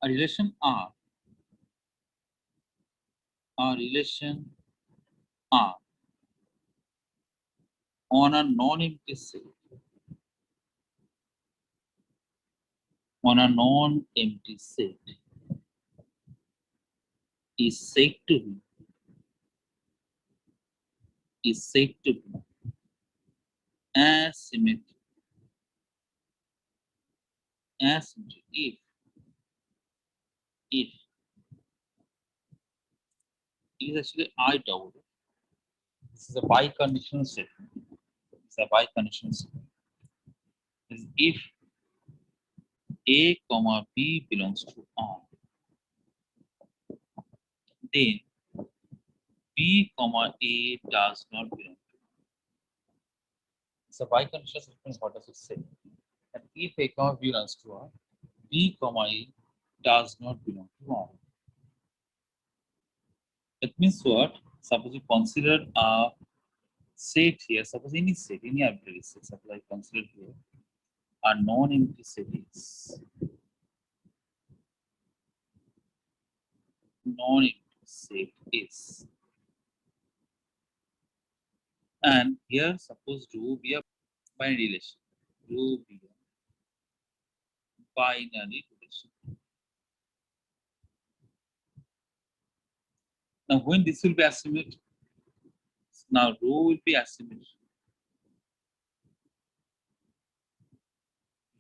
A relation R, a relation R on a non-empty set, on a non-empty set is said to be asymmetric if it is actually I double. This is a biconditional statement. It's a biconditional statement. If A comma B belongs to R, then B comma A does not belong to R. It's a biconditional statement. What does it say? And if A comma B belongs to R, B comma A does not belong to R. That means what? Suppose you consider a set here, suppose any set, any arbitrary set, suppose I consider here a non-empty set is and here suppose rho be a binary relation, rho be a binary relation. Now when this will be asymmetric, now rho will be asymmetric.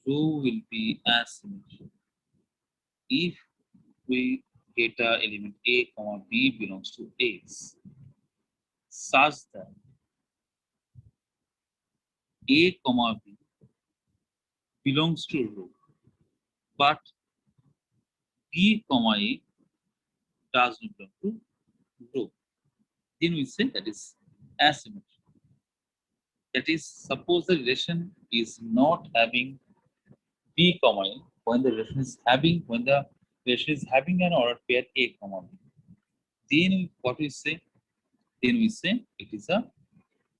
Rho will be asymmetric if we get a element A comma B belongs to S such that A comma B belongs to rho, but B comma A does not belong to rho. Then we say that is asymmetric. That is, suppose the relation is not having B comma A when the relation is having an ordered pair A comma B. Then what we say? Then we say it is a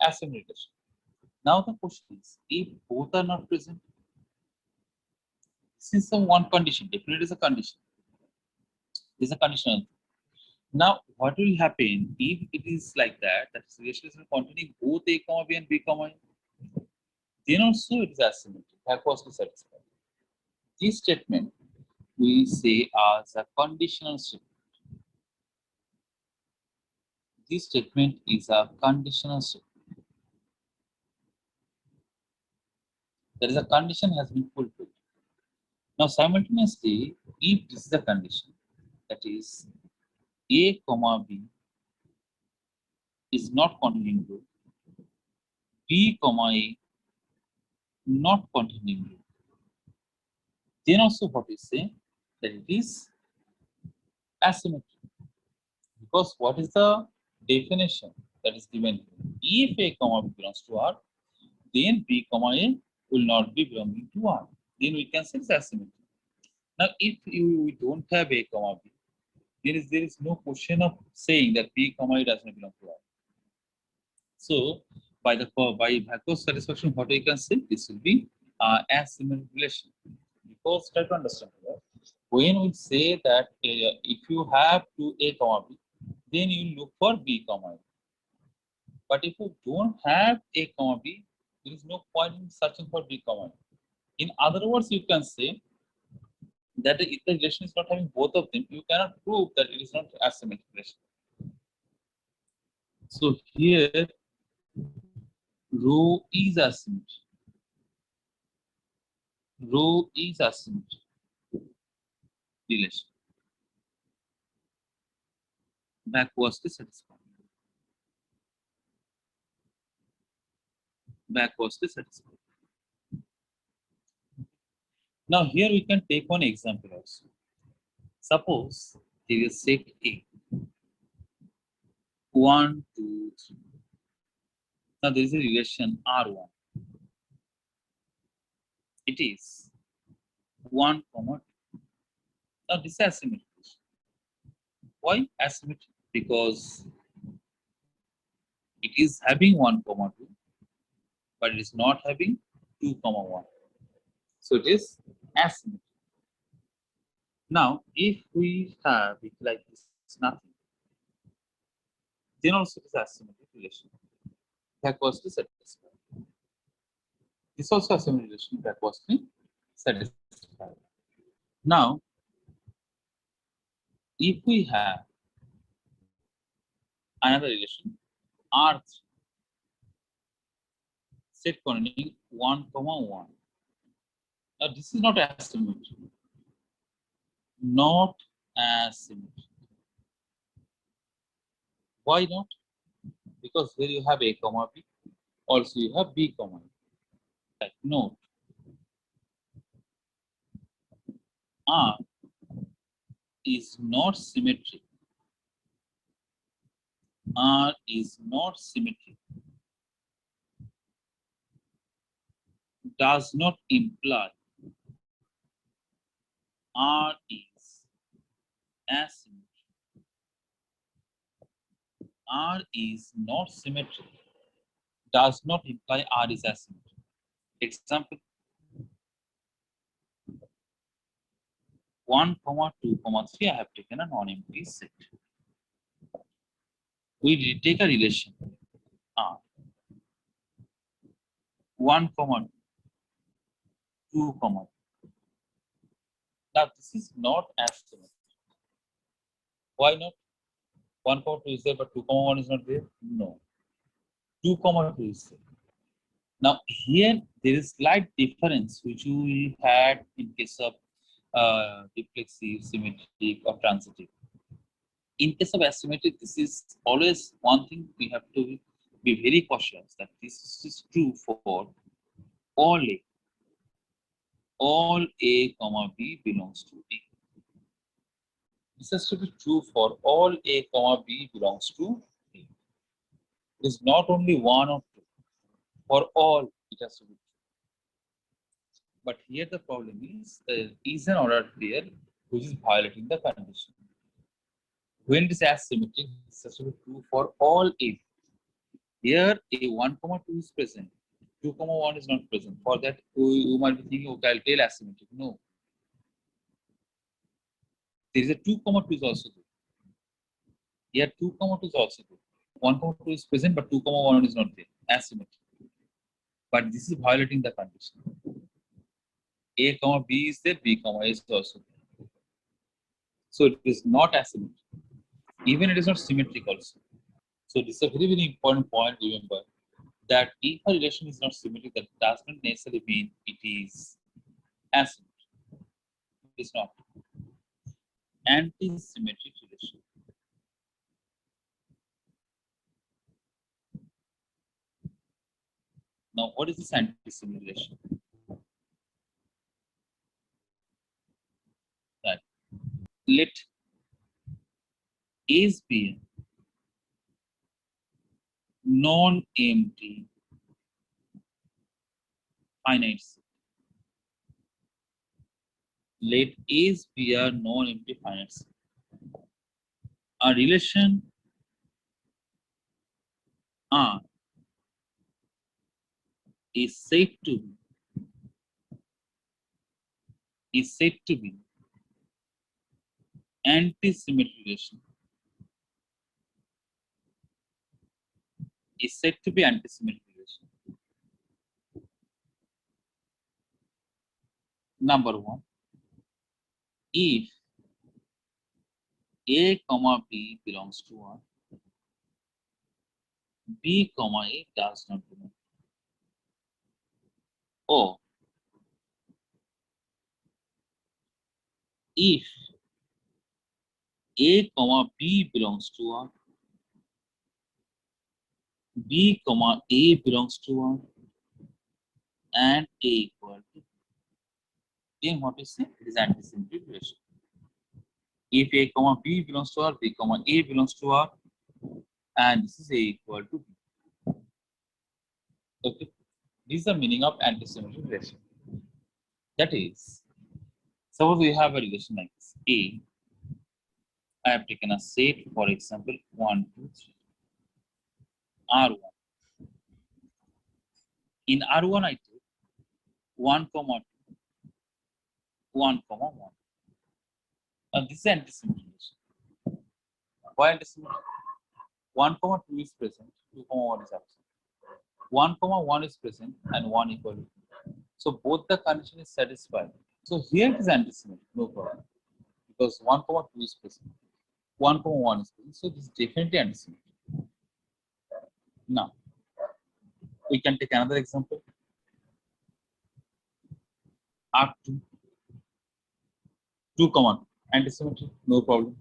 asymmetric relation. Now the question is, if both are not present, this is the one condition. Definitely is a condition. This is a conditional. Now, what will happen if it is like that? That relation is containing both A comma B and B comma A. Then also it is asymmetric. Hypothesis satisfied. This statement we say as a conditional statement. This statement is a conditional statement. There is a condition has been fulfilled. Now, simultaneously, if this is a condition, that is A comma B is not containing rho, B comma A not containing rho, then also what we say that it is asymmetric. Because what is the definition that is given here? If A comma B belongs to R, then B comma A will not be belonging to R. Then we can say it's asymmetric. Now, if we don't have A comma B, there is no question of saying that B comma A does not belong to R. So, by Backus satisfaction, what we can say, this will be asymmetric relation. Because try to understand here, when we say that if you have two A comma B, then you look for B comma A. But if you don't have A comma B, there is no point in searching for B comma A. In other words, you can say that if the relation is not having both of them, you cannot prove that it is not asymmetric relation. So here, rho is asymmetric. Rho is asymmetric relation. Backwards is satisfied. Backwards is satisfied. Now here we can take one example also. Suppose there is set A. 1, 2, 3. Now there is a relation R1. It is 1, 2. Now this is asymmetric. Why asymmetric? Because it is having 1, 2, but it is not having 2, 1. So it is asymmetric. Now, if we have it like this, nothing, then also it is asymmetric relation. Backwardly satisfied. This also asymmetric relation backwardly satisfied. Now, if we have another relation, R3 set containing 1, 1. Now, this is not asymmetric. Not asymmetric. Why not? Because here you have A, B. Also, you have B, A. Like, note, R is not symmetric. R is not symmetric. Does not imply R is asymmetric. R is not symmetric. Does not imply R is asymmetric. Example 1, 2, 3. I have taken a non-empty set. We take a relation R 1, 2, 2. Now this is not asymmetric. Why not? 1, 2 is there, but 2, 1 is not there? No. 2, 2 is there. Now here there is slight difference which we had in case of reflexive, symmetric, or transitive. In case of asymmetric, this is always one thing we have to be very cautious that this is true for all A. All A, B belongs to B. This has to be true for all A, B belongs to B. It is not only one or two. For all, it has to be true. But here the problem is there is an order there which is violating the condition. When it is asymmetric, this has to be true for all A. Here, A 1, 2 is present. 2, 1 is not present. For that, you might be thinking, okay, I'll tell asymmetric. No. There is a 2, 2 is also there. Here, 2, 2 is also there. 1, 2 is present, but 2, 1 is not there. Asymmetric. But this is violating the condition. A, B is there, B, A is also there. So it is not asymmetric. Even it is not symmetric also. So this is a very, very important point, remember, that if a relation is not symmetric, that does not necessarily mean it is asymmetric. It is not. Antisymmetric relation. Now, what is this antisymmetric relation? That let A's be a non-empty finite set. Let A's be a non-empty finite set. A relation R is said to be antisymmetric relation. Is said to be antisymmetric relation. Number 1, if A, B belongs to R, B, A does not belong. Or if A, B belongs to R, B, A belongs to R, and A equal to, then what is it? It is antisymmetric relation. If A, B belongs to R, B, A belongs to R, and this is A equal to B. Okay, this is the meaning of antisymmetric relation. That is, suppose we have a relation like this. A, I have taken a set, for example, 1, 2, 3. R1. In R1, I take 1, 2, 1, 1. And this is antisymmetric relation. Why antisymmetric? 1, 2 is present, 2, 1 is absent. 1, 1 is present and 1 equal to 2. So both the condition is satisfied. So here it is antisymmetric, no problem. Because 1, 2 is present. 1, 1 is present. So this is definitely antisymmetric. Now, we can take another example. R2, 2, antisymmetric, no problem.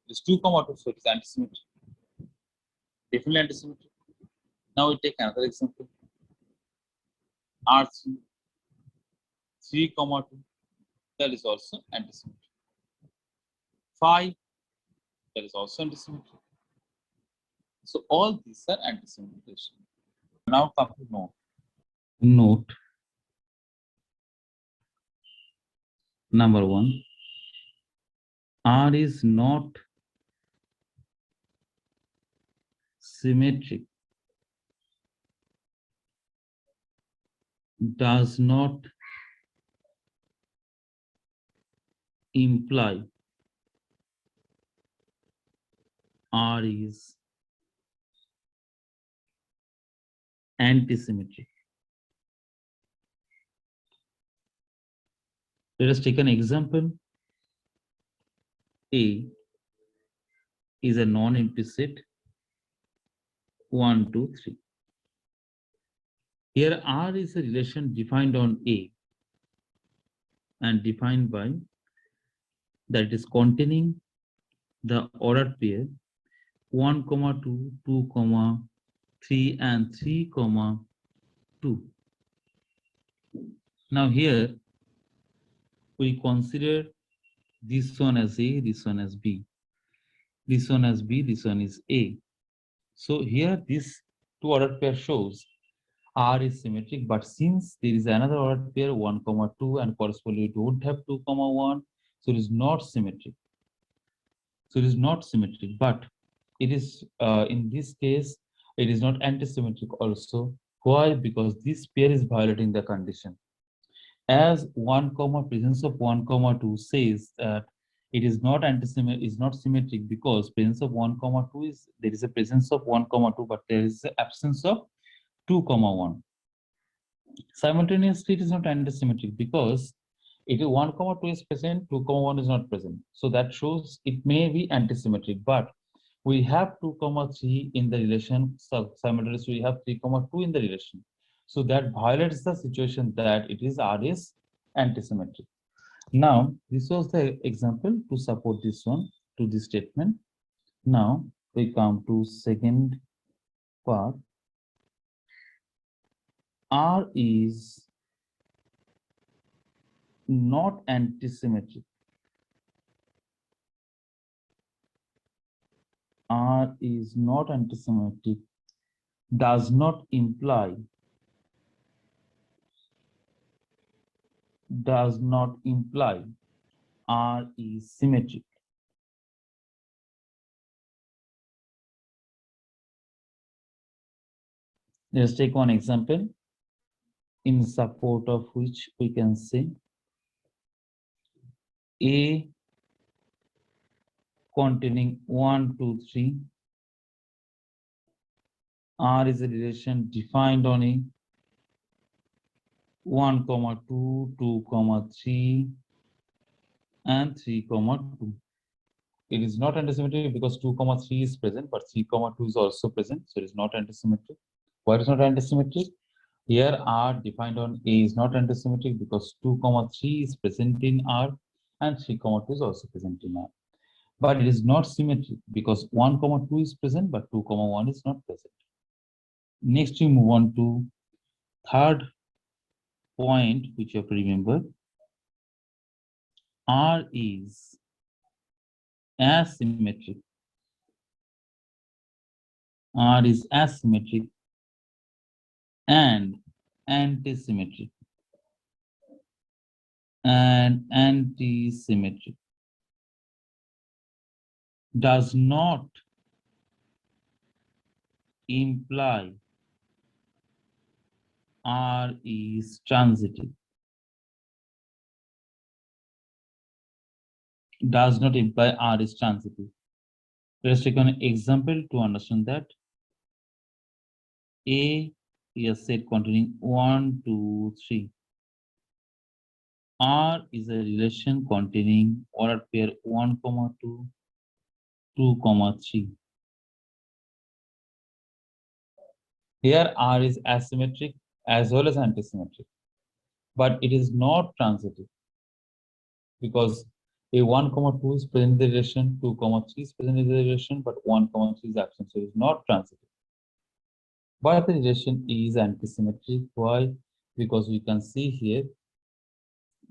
This 2, 2, so it is antisymmetric. Definitely antisymmetric. Now we take another example. R3, 3, 2, that is also antisymmetric. 5, that is also antisymmetric. So all these are antisymmetric. Now come to note. Note number 1. R is not symmetric, does not imply R is antisymmetric. Let us take an example. A is a non-empty set 1, 2, 3. Here R is a relation defined on A and defined by that it is containing the ordered pair 1, 2, 2, 3 and 3, 2. Now here we consider this one as A, this one as B. This one as B, this one is A. So here this two ordered pair shows R is symmetric, but since there is another ordered pair 1, 2 and correspondingly don't have 2, 1, so it is not symmetric. So it is not symmetric, but it is in this case it is not antisymmetric also. Why? Because this pair is violating the condition. As 1, presence of 1, 2 says that it is not symmetric because presence of 1, 2 is there is a presence of 1, 2, but there is the absence of 2, 1. Simultaneously, it is not antisymmetric because if 1, 2 is present, 2, 1 is not present. So that shows it may be antisymmetric, but we have 2, 3 in the relation. So simultaneously, we have 3, 2 in the relation. So that violates the situation that it is R is antisymmetric. Now, this was the example to support this one, to this statement. Now, we come to second part. R is not antisymmetric. R is not antisymmetric does not imply R is symmetric. Let's take one example in support of which we can say A containing 1, 2, 3. R is a relation defined on A 1, 2, 2, 3 and 3, 2. It is not antisymmetric because 2, 3 is present, but 3, 2 is also present, so it is not antisymmetric. Why is not antisymmetric? Here R defined on A is not antisymmetric because 2, 3 is present in R and 3, 2 is also present in R. But it is not symmetric because 1, 2 is present, but 2, 1 is not present. Next, we move on to third point, which you have to remember. R is asymmetric. R is asymmetric and antisymmetric. Does not imply R is transitive. does not imply R is transitive. Let's take an example to understand that. A is a set containing 1, 2, 3. R is a relation containing order pair 1, 2, 2, 3. Here R is asymmetric as well as antisymmetric, but it is not transitive because a 1, 2 is present in the relation, 2, 3 is present in the relation, but 1, 3 is absent, so it is not transitive. But the relation is antisymmetric. Why? Because we can see here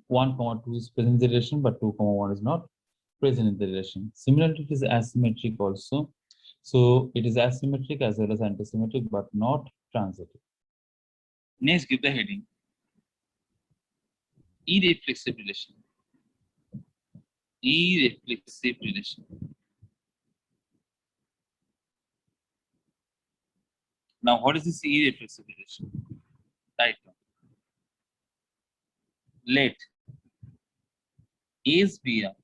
1, 2 is present in the relation, but 2, 1 is not present in the relation. Similarly, it is asymmetric also. So it is asymmetric as well as antisymmetric, but not transitive. Next, give the heading. Irreflexive relation. Irreflexive relation. Now, what is this irreflexive relation? Right now. Let S be a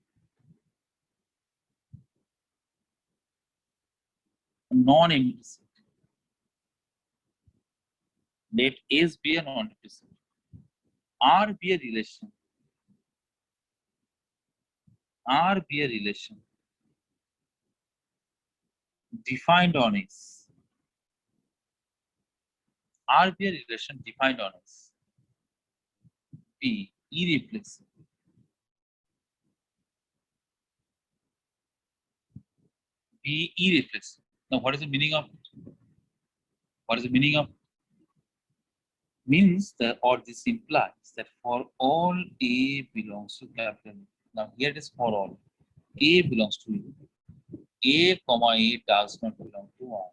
non-empty set. Let S be a non-empty set. R be a relation. R be a relation defined on S. R be a relation defined on S. Be irreflexive. Be irreflexive. Now, what is the meaning of it? What is the meaning of it? Means that, or this implies that for all A belongs to capital A. Now, here it is for all. A belongs to A, A does not belong to R.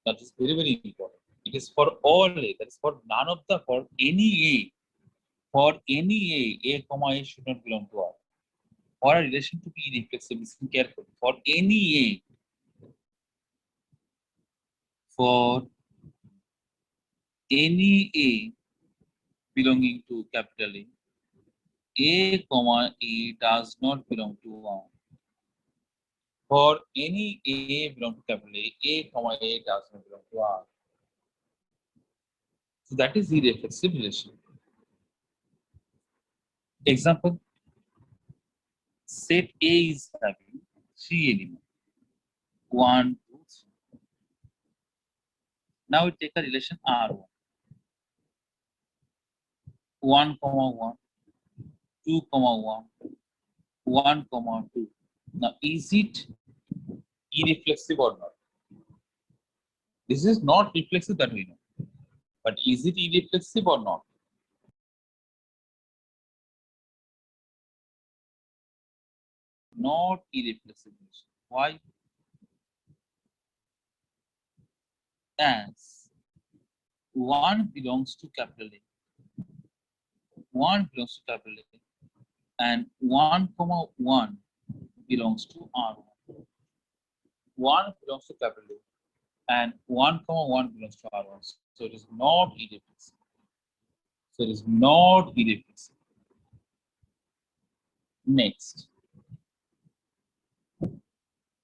That is very, very important. It is for all A. That is for none of the, for any A. For any A, should not belong to R. For a relation to be irreflexive, listen carefully. For any A, for any A belonging to capital A, A does not belong to R. For any A belong to capital A, does not belong to R. So that is the irreflexive relation. Example, set A is having 3 elements. 1, 2, 3. Now we take a relation R1. 1, 1, 2, 1, 1, 2. Now, is it irreflexive or not? This is not reflexive that we know. But is it irreflexive or not? Not irreflexive. Why? As 1 belongs to capital A. 1 belongs to capital A. And 1, 1 belongs to R1. 1 belongs to capital A. And 1, 1 belongs to R1. So it is not irreflexive. So it is not irreflexive. Next.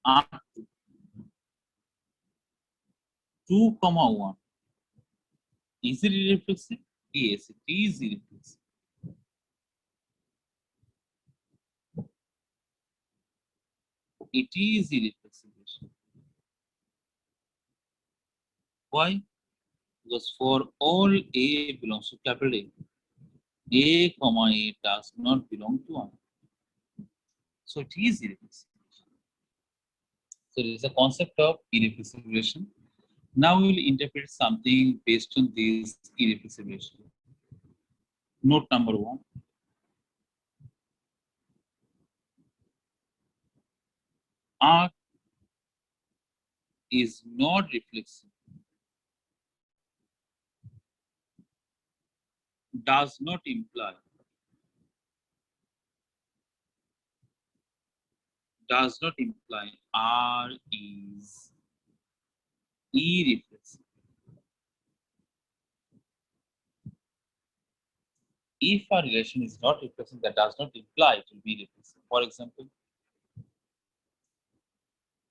R2. 2, 1. Is it irreflexive? Yes, it is irreflexive. It is irreflexive. Why? Because for all A belongs to capital A, does not belong to R. So it is irreflexive. So there is a concept of irreflexive relation. Now we will interpret something based on this irreflexive relation. Note number 1. R is not reflexive. Does not imply. Does not imply R is irreflexive. If a relation is not reflexive, that does not imply it will be reflexive. For example,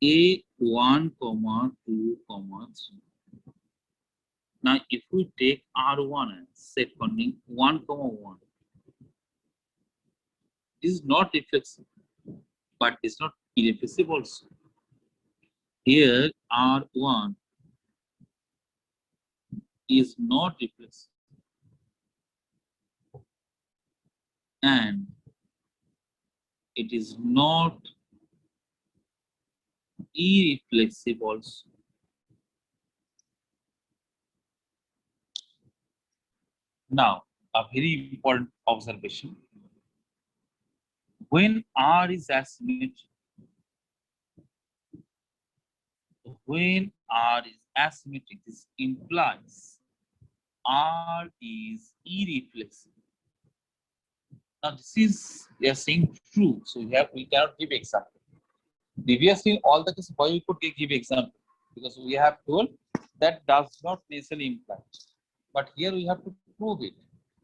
A1, 2, 3. Now, if we take R1 as set containing 1, 1, this is not reflexive, but it's not irreflexive also. Here, R1 is not reflexive, and it is not irreflexive also. Now, a very important observation. When R is asymmetric, this implies R is irreflexive. Now, this is we are saying true, so we cannot give example. Previously, all the cases why we could give example, because we have told that does not necessarily imply. But here we have to prove it.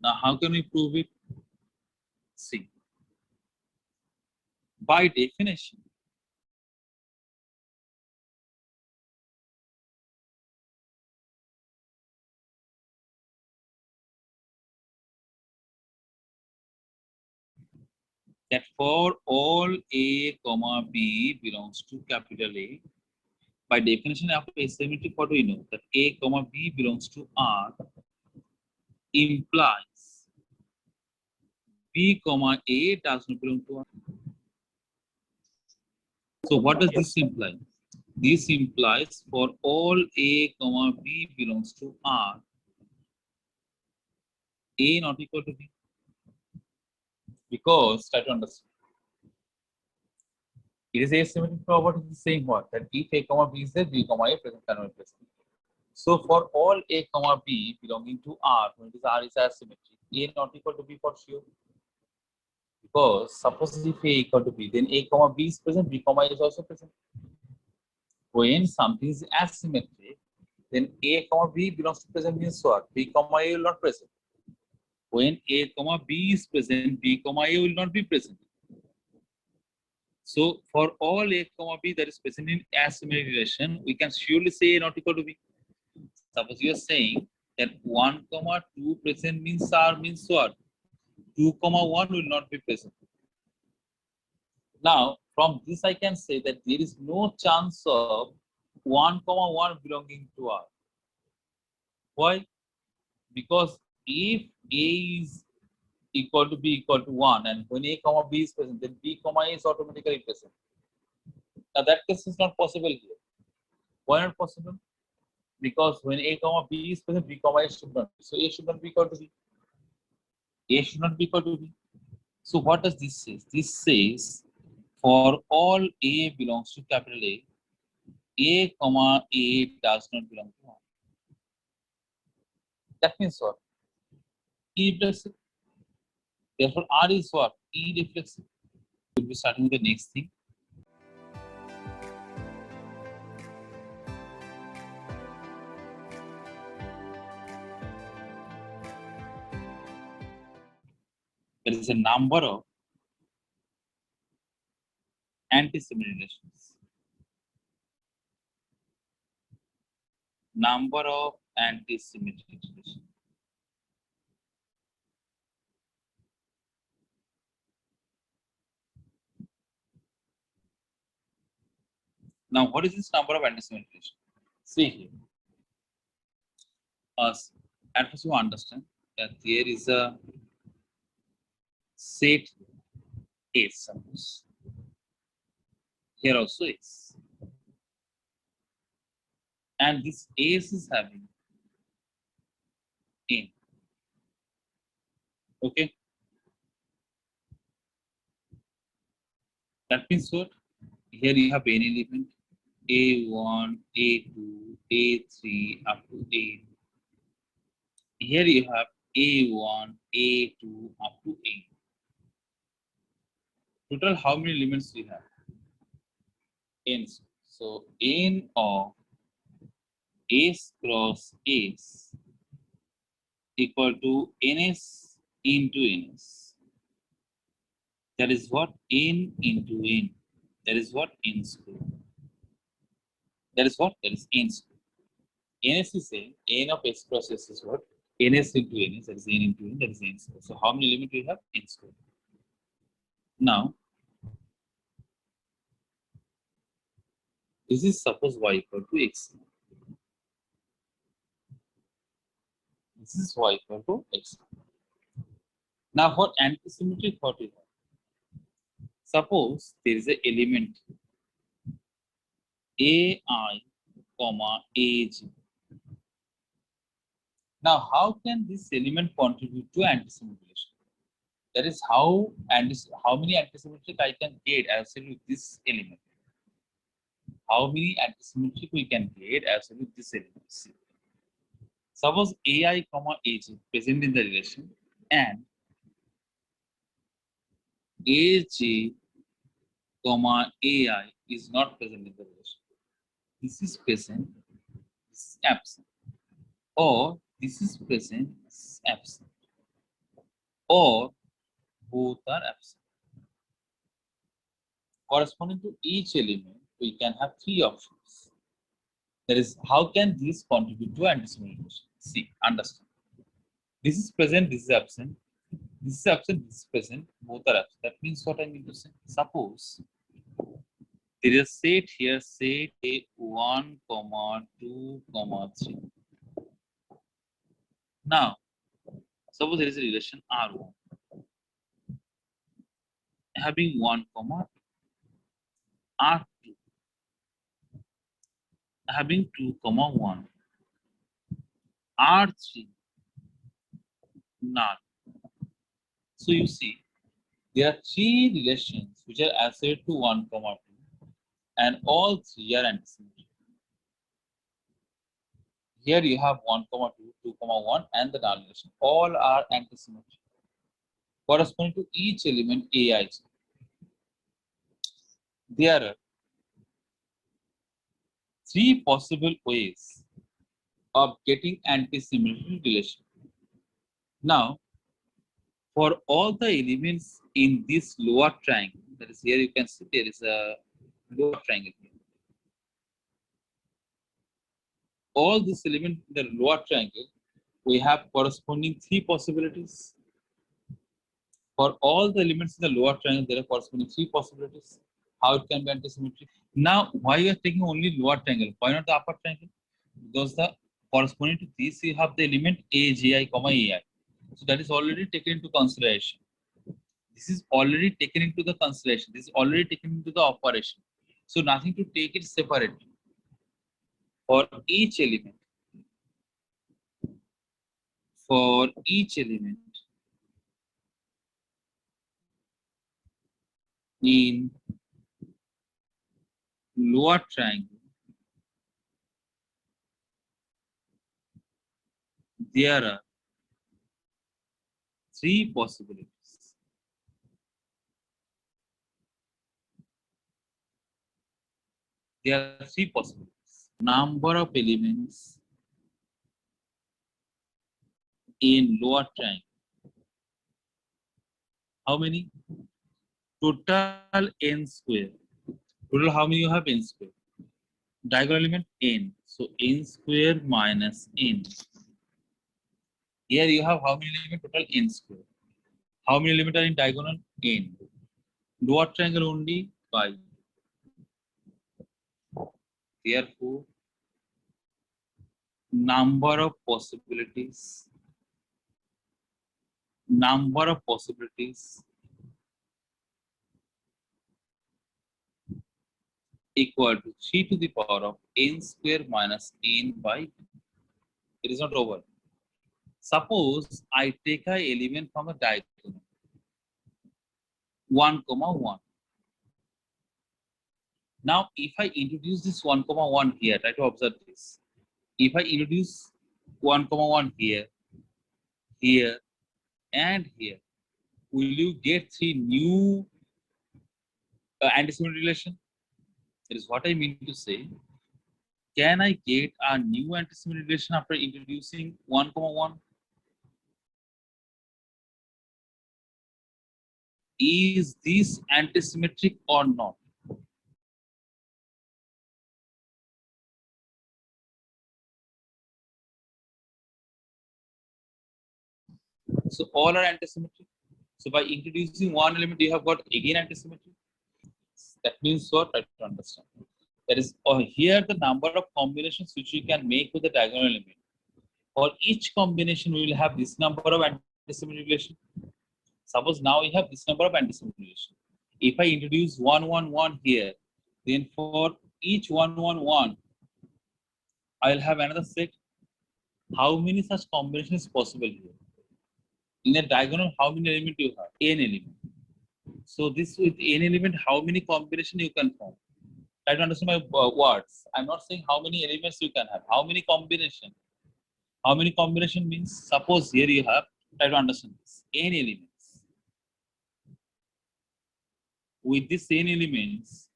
Now, how can we prove it? See, by definition, that for all A, comma B belongs to capital A, by definition of asymmetric, what do we know? That A, comma B belongs to R implies B, comma A does not belong to R. So what does this imply? This implies for all A, comma B belongs to R, A not equal to B. Because try to understand. It is asymmetric property is saying what? That if A, comma B is there, B, comma A present cannot be present. So for all A, comma B belonging to R, when it is R is asymmetric, A not equal to B for sure. Because suppose if A equal to B, then A, comma B is present, B, comma A is also present. When something is asymmetric, then A, comma B belongs to present means what? B, comma A will not present. When A, comma B is present, B, comma A will not be present. So for all A, comma B that is present in asymmetric relation, we can surely say A not equal to B. Suppose you are saying that 1, 2 present means R means what? 2, 1 will not be present. Now, from this I can say that there is no chance of 1, 1 belonging to R. Why? Because if A is equal to B equal to 1, and when A, B is present, then B, A is automatically present. Now that case is not possible here. Why not possible? Because when A, B is present, B, A should not be. So A should not be equal to B. A should not be equal to B. So what does this say? This says for all A belongs to capital A, A does not belong to R. That means what? Irreflexive. Therefore, R is what? Irreflexive. We'll be starting with the next thing. There is a number of antisymmetric relations. Number of antisymmetric relations. Now, what is this number of antisymmetric relations? See here. At first, you understand that there is a set S, suppose. Here also S. And this S is having N. Okay. That means what? Here you have n element A1, A2, A3 up to A. Here you have A1, A2 up to A. Total, how many elements we have? N. So N of S cross S equal to NS into ns. That is what? N into n. That is what? N square. That is what? That is n square. Ns is saying n of x cross s is what? Ns into ns, that is n into n, that is n square. So how many elements we have? N square. Now, this is suppose y equal to x. This is y equal to x. Now, for antisymmetric, what we have? Suppose there is an element ai, comma aj. Now, how can this element contribute to antisymmetric relation? That is how many antisymmetric I can get as with this element. How many antisymmetric we can get as with this element? See. Suppose ai, comma aj present in the relation and aj, comma ai is not present in the relation. This is present, this is absent. Or this is present, this is absent. Or both are absent. Corresponding to each element, we can have three options. That is, how can this contribute to antisymmetric relation? See, understand. This is present, this is absent. This is absent, this is present, both are absent. That means what I mean to say. Suppose there is a set here, set A1, 2, 3. Now, suppose there is a relation R1 having 1, R2 having 2, 1, R3 none. So you see, there are three relations which are associated to 1, 2, and all three are antisymmetric. Here you have 1, 2, 2, 1, and the null relation. All are antisymmetric. Corresponding to each element Aij. There are three possible ways of getting antisymmetric relation. Now, for all the elements in this lower triangle, that is here you can see there is a lower triangle here. All these elements in the lower triangle, we have corresponding three possibilities. For all the elements in the lower triangle, there are corresponding three possibilities. How it can be antisymmetric. Now, why you are taking only lower triangle? Why not the upper triangle? Because the corresponding to this, you have the element AJI, AI. So that is already taken into consideration. This is already taken into the consideration. This is already taken into the operation. So nothing to take it separately. For each element, in lower triangle, there are three possibilities. There are three possibilities. Number of elements in lower triangle. How many? Total n square. Total how many you have? N square. Diagonal element n. So n square minus n. Here you have how many elements? Total n square. How many elements are in diagonal? N. Lower triangle only 5. Therefore, number of possibilities equal to 3 to the power of n square minus n by 2. It is not over. Suppose I take an element from a diagonal 1, 1. Now, if I introduce this 1, 1 here, try to observe this. If I introduce 1, 1 here, here, and here, will you get three new antisymmetric relation? That is what I mean to say. Can I get a new antisymmetric relation after introducing 1, 1? is this antisymmetric or not? So all are antisymmetric. So by introducing one element, you have got again antisymmetry. That means what? Try to understand. That is, here the number of combinations which you can make with the diagonal element. For each combination, we will have this number of antisymmetric relation. Suppose now we have this number of antisymmetric relation. If I introduce 1, 1, 1 here, then for each 1, 1, 1, I will have another set. How many such combinations is possible here? In a diagonal, how many elements you have? N element. So this with n element, how many combination you can form? Try to understand my words. I'm not saying how many elements you can have. How many combination? How many combination means? Suppose here you have. Try to understand this. N elements. With this n elements,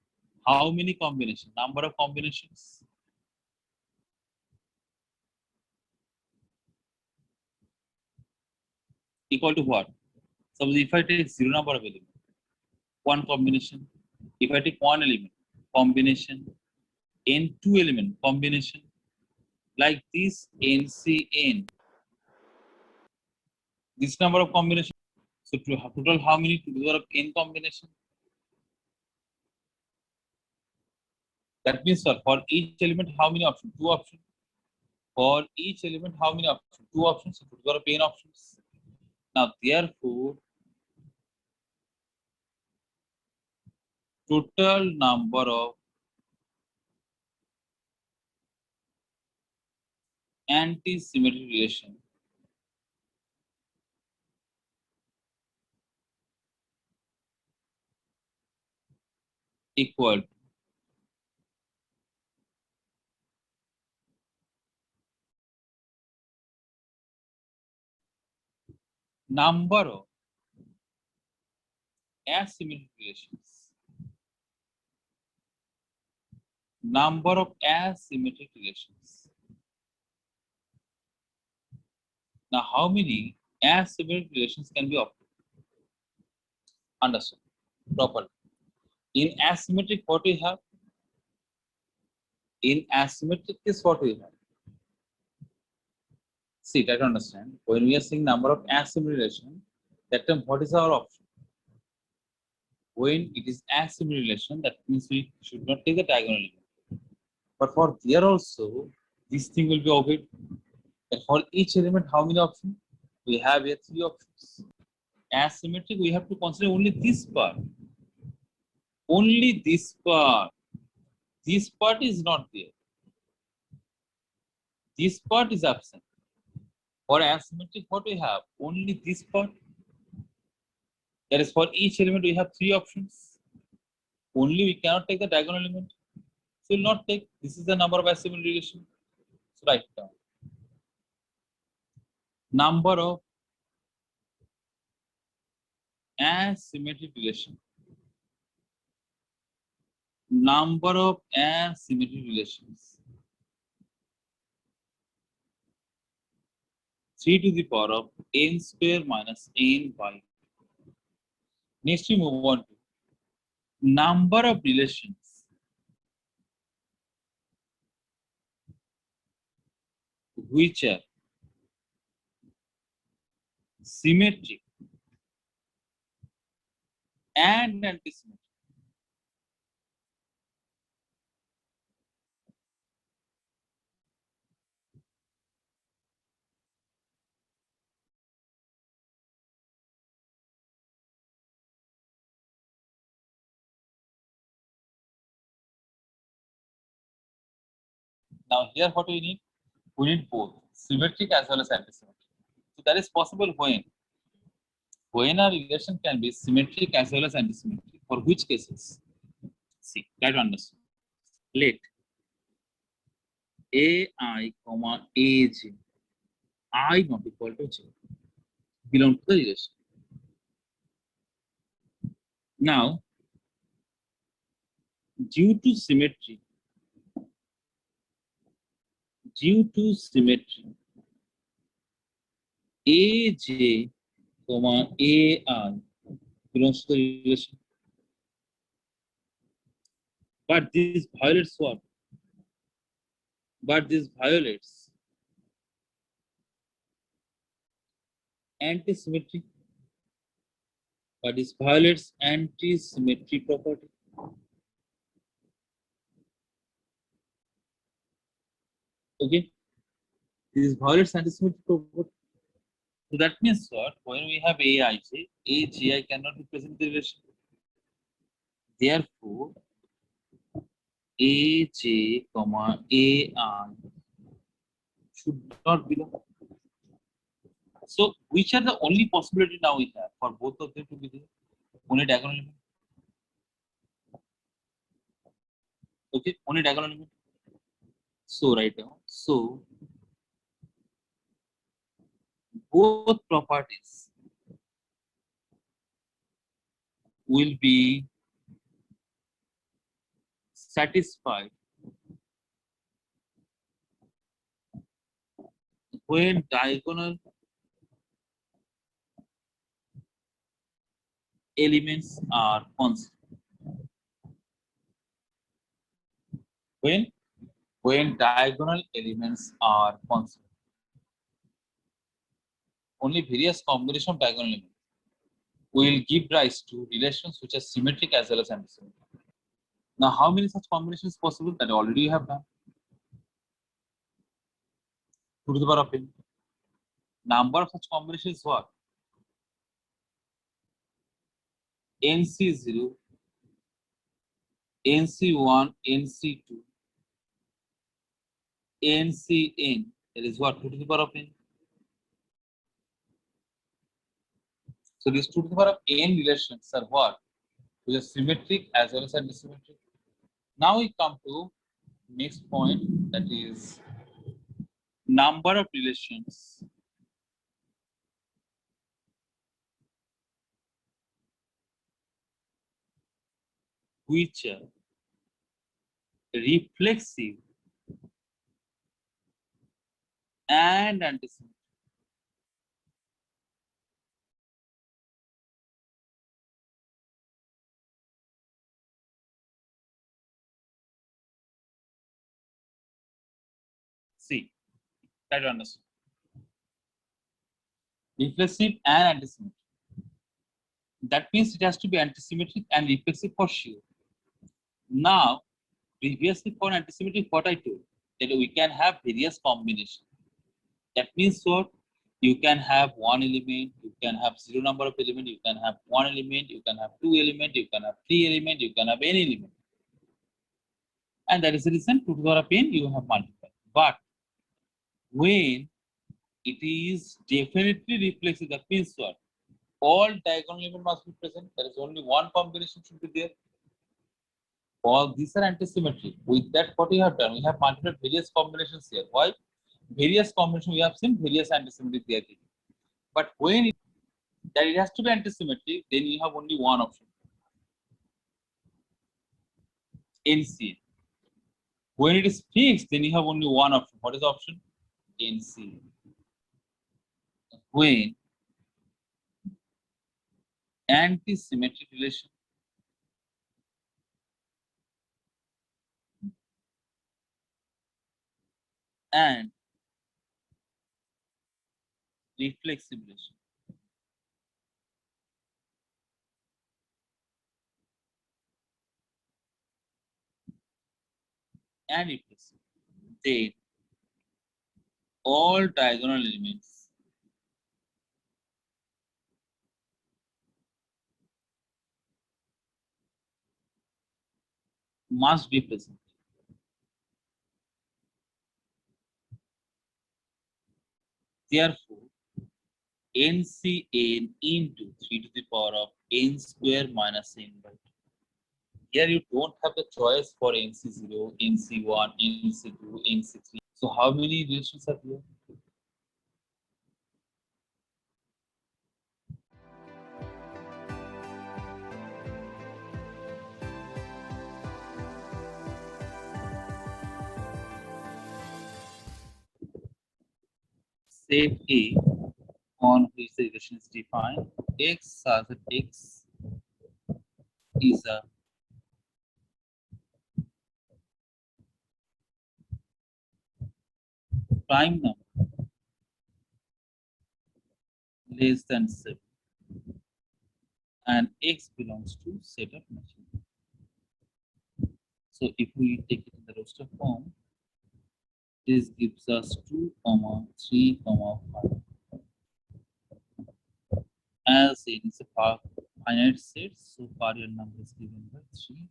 how many combination? Number of combinations. Equal to what? Suppose if I take zero number of elements, one combination. If I take one element, combination. N two element, combination. Like this, NCN. This number of combination. So total how many to the power of n combination? That means for each element, how many options? Two options. For each element, how many options? Two options. So to the power of n options. Now, therefore, total number of anti-symmetric relation equal to number of asymmetric relations. Number of asymmetric relations. Now, how many asymmetric relations can be obtained? Understood properly. In asymmetric, what we have? In asymmetric case, what we have? See, try to understand. When we are saying number of asymmetric relation, that time what is our option? When it is asymmetric relation, that means we should not take the diagonal element. But for there also, this thing will be obeyed. And for each element, how many options? We have here three options. Asymmetric, we have to consider only this part. Only this part. This part is not there. This part is absent. For asymmetric, what we have? Only this part. That is, for each element, we have three options. Only we cannot take the diagonal element. So we will not take. This is the number of asymmetric relation. So write it down. Number of asymmetric relation. Number of asymmetric relations. 3 to the power of n square minus n by. Next we move on to number of relations which are symmetric and antisymmetric. Now here what we need? We need both symmetric as well as antisymmetric. So that is possible when a relation can be symmetric as well as antisymmetric. For which cases? See, try to understand. Let AI, AJ, I not equal to J belong to the relation. Now, due to symmetry, AJ, AI belongs to the relation. But this violates what? But this violates antisymmetry. But this violates antisymmetry property. Okay. This violates antisymmetry property. So that means what? When we have Aij, Aji cannot represent the relation. Therefore, Aj, Ai should not belong. So, which are the only possibility now we have for both of them to be there? Only diagonal element. Okay, only diagonal element. So, right now, so both properties will be satisfied when diagonal elements are constant. When diagonal elements are constant. Only various combination of diagonal elements will give rise to relations which are symmetric as well as antisymmetric. Now, how many such combinations possible that already you have done? 2 to the power of n. Number of such combinations is what? NC0, NC1, NC2, NCN. That is what? 2 to the power of n. So these 2 to the power of n relations are what? Which are symmetric as well as antisymmetric. Now we come to next point, that is number of relations which are reflexive and antisymmetric. See, try to understand. Reflexive and antisymmetric. That means it has to be antisymmetric and reflexive for sure. Now, previously for antisymmetric, what I told, that we can have various combinations. That means what? You can have one element, you can have zero number of element, you can have one element, you can have two element, you can have three element, you can have any element. And that is the reason 2 to the power of n you have multiplied. But when it is definitely reflexive, that means what? All diagonal element must be present. There is only one combination should be there. All these are antisymmetric. With that, what we have done, we have multiplied various combinations here. Why? Various combinations we have seen various antisymmetric there. But when that it has to be antisymmetric, then you have only one option. NC. When it is fixed, then you have only one option. What is the option? NC. When antisymmetric relation and reflexive relation and reflexive, then all diagonal elements must be present. Therefore, NCN into 3 to the power of n square minus n by 2. Here you don't have the choice for NC0, NC1, NC2, NC3. So how many relations are here? Set A on which the relation is defined, x such that x is a prime number less than 7 and x belongs to set of natural numbers. So if we take it in the roster form, this gives us 2, 3, 5. As it is a finite set, so partial number is given by 3.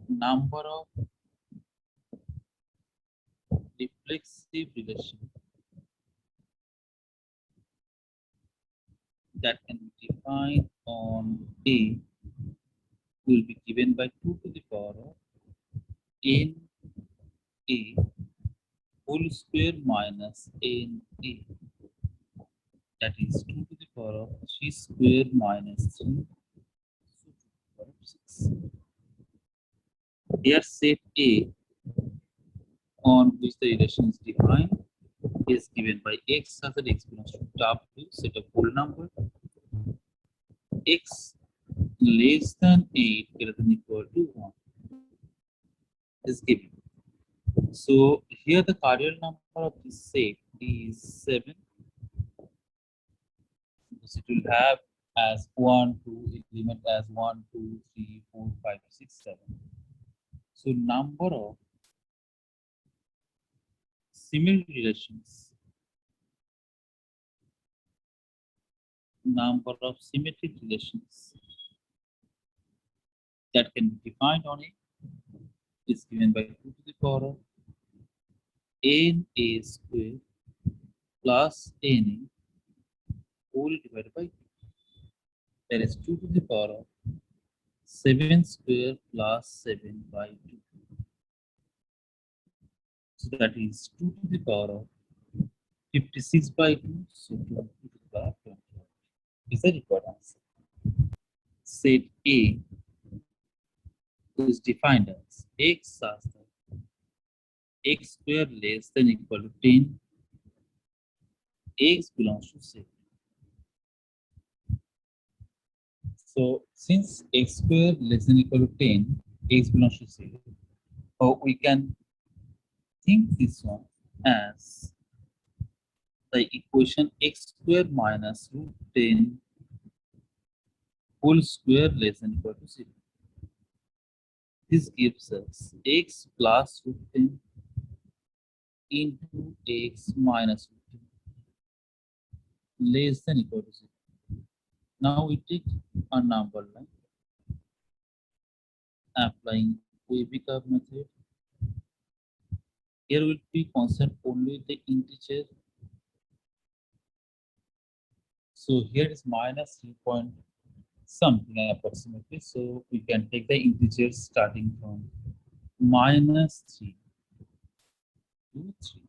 Number of reflexive relation that can be defined on A will be given by 2 to the power of n A whole square minus n A. That is 2 to the power of 3 square minus 3, so 2 to the power of 6. Here set A on which the relation is defined is given by x such that x belongs to W, set of whole number, x less than 8 greater than equal to 1 is given. So here the cardinal number of this set is 7, because it will have as 1, 2, element as 1, 2, 3, 4, 5, 6, 7. So number of symmetric relations, that can be defined on it is given by 2 to the power of n A square plus n A whole divided by 2. That is 2 to the power of 7 square plus 7 by 2. So that is 2 to the power of 56 by 2. So 2 to the power of 20. Is the required answer. Set A is defined as x such that x square less than equal to 10, x belongs to 7. So since x square less than equal to 10, x belongs to 7, we can think this one as the equation x square minus root 10 whole square less than equal to 0. This gives us x plus root 10 into x minus root 10 less than equal to 0. Now we take a number line, applying Webby curve method. Here will be constant only the integer. So here is minus 3 point something approximately. So we can take the integers starting from minus 3 to 3.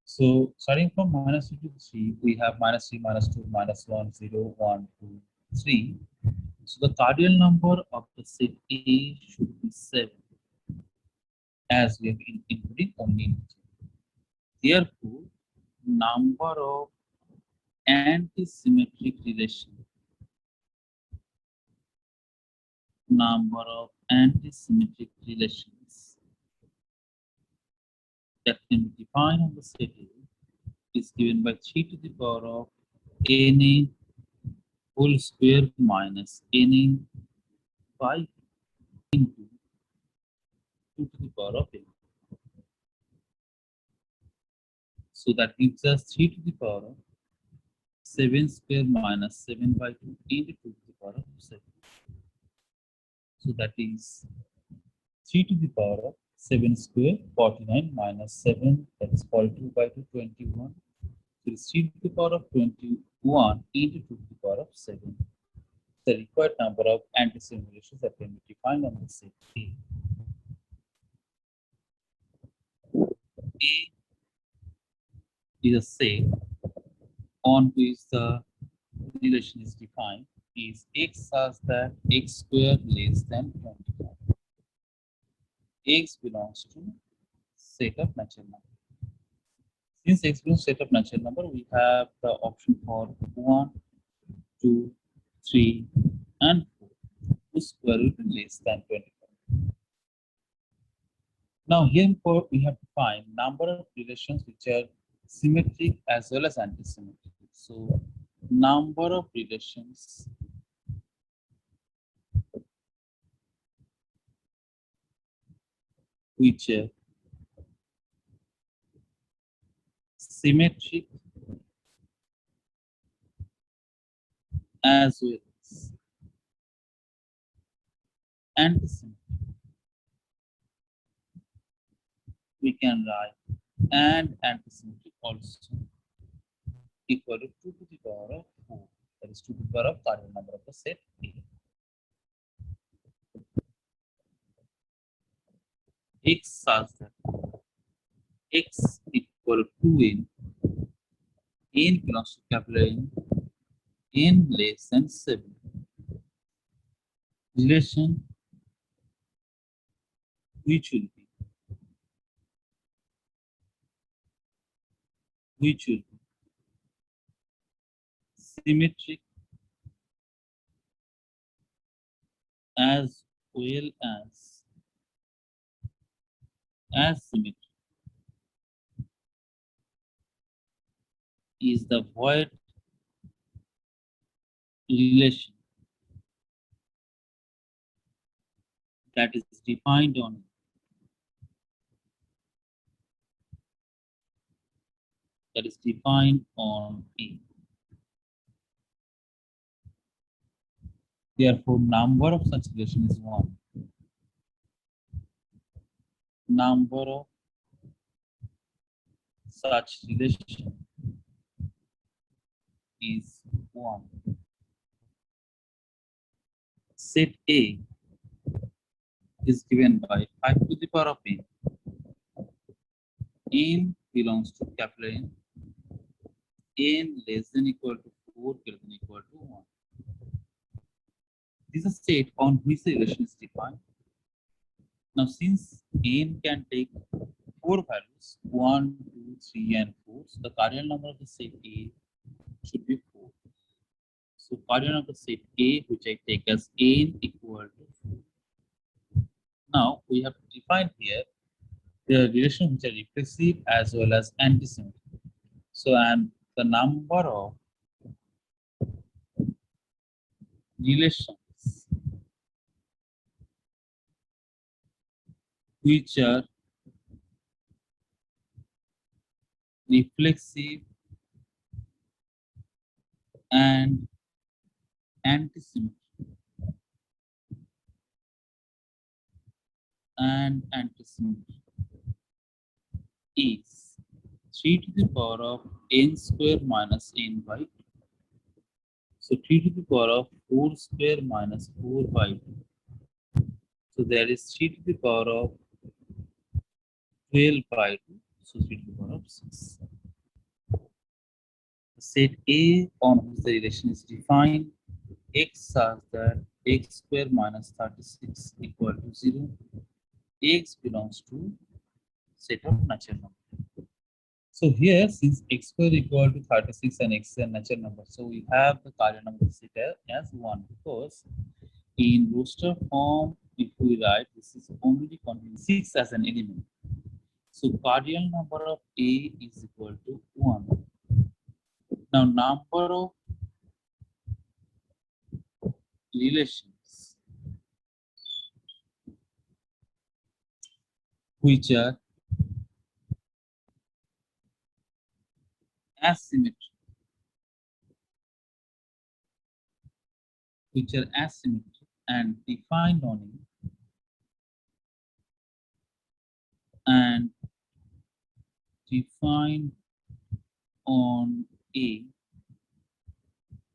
So starting from minus 3 to 3, we have minus 3, minus 2, minus 1, 0, 1, 2, 3. So the cardinal number of the set A should be 7, as we have been including only integer. Therefore, number of antisymmetric relations that can be defined on the set A is given by 3 to the power of Na whole square minus Na by into 2 to the power of n. So that gives us 3 to the power of 7 square minus 7 by 2 into 2 to the power of 7. So that is 3 to the power of 7 square, 49 minus 7, that is 42 by 2, 21. So it's 3 to the power of 21 into 2 to the power of 7. The required number of antisymmetric relations that can be defined on the set A. A is a set on which the relation is defined is x such that x square less than 25. X belongs to set of natural number. Since x belongs to set of natural number, we have the option for 1, 2, 3, and 4 whose square root is less than 25. Now here we have to find number of relations which are symmetric as well as antisymmetric. So number of relations which are symmetric as well as antisymmetric. We can write and antisymmetric also equal to 2 to the power of 4. That is 2 to the power of cardinal number of the set A. X such that X equal to N belongs to capital N less than 7. Relation which will be symmetric as well as asymmetric is the void relation that is defined on A. Therefore, number of such relation is 1. Number of such relation is 1. Set A is given by 5 to the power of n. N belongs to capital N. N less than equal to 4 greater than equal to 1. This is a set on which the relation is defined. Now, since n can take 4 values 1, 2, 3, and 4, so the cardinal number of the set A should be 4. So, cardinal of the set A, which I take as n equal to 4. Now, we have to define here the relation which are reflexive as well as antisymmetric. So, and the number of relations which are reflexive and antisymmetric is 3 to the power of n square minus n by 2. So 3 to the power of 4 square minus 4 by 2. So there is 3 to the power of 12 by 2. So 3 to the power of 6. The set A on which the relation is defined, x such that x square minus 36 equal to 0. X belongs to set of natural number. So here, since x square equal to 36 and x is a natural number, so we have the cardinal number set as 1, because in roster form, if we write, this is only containing 6 as an element. So cardinal number of A is equal to 1. Now number of relations which are asymmetric, and defined on it and defined on A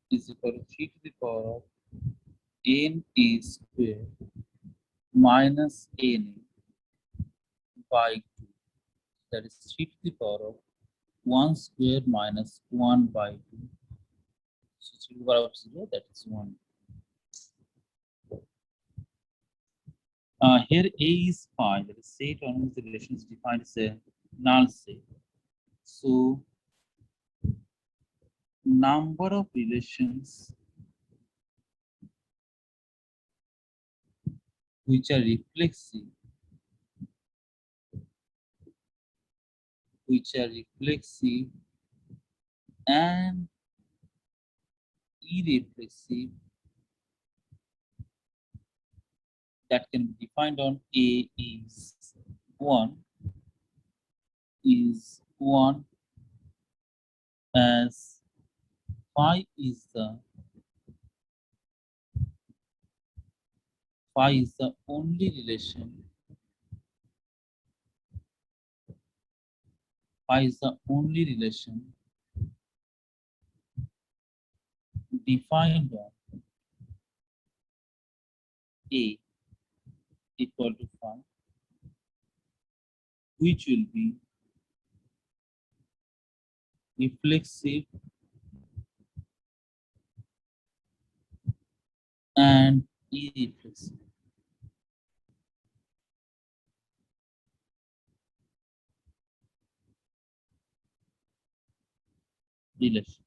is equal to 3 to the power of n A square minus n by 2. That is 3 to the power of 1 square minus 1 by 2. So 3 to the power of 0, that is 1. Here A is pi, that is set on which the relation is defined as a null set. So number of relations which are reflexive, and irreflexive, that can be defined on A is 1 as phi is the only relation, defined on A equal to phi, which will be reflexive and irreflexive relation.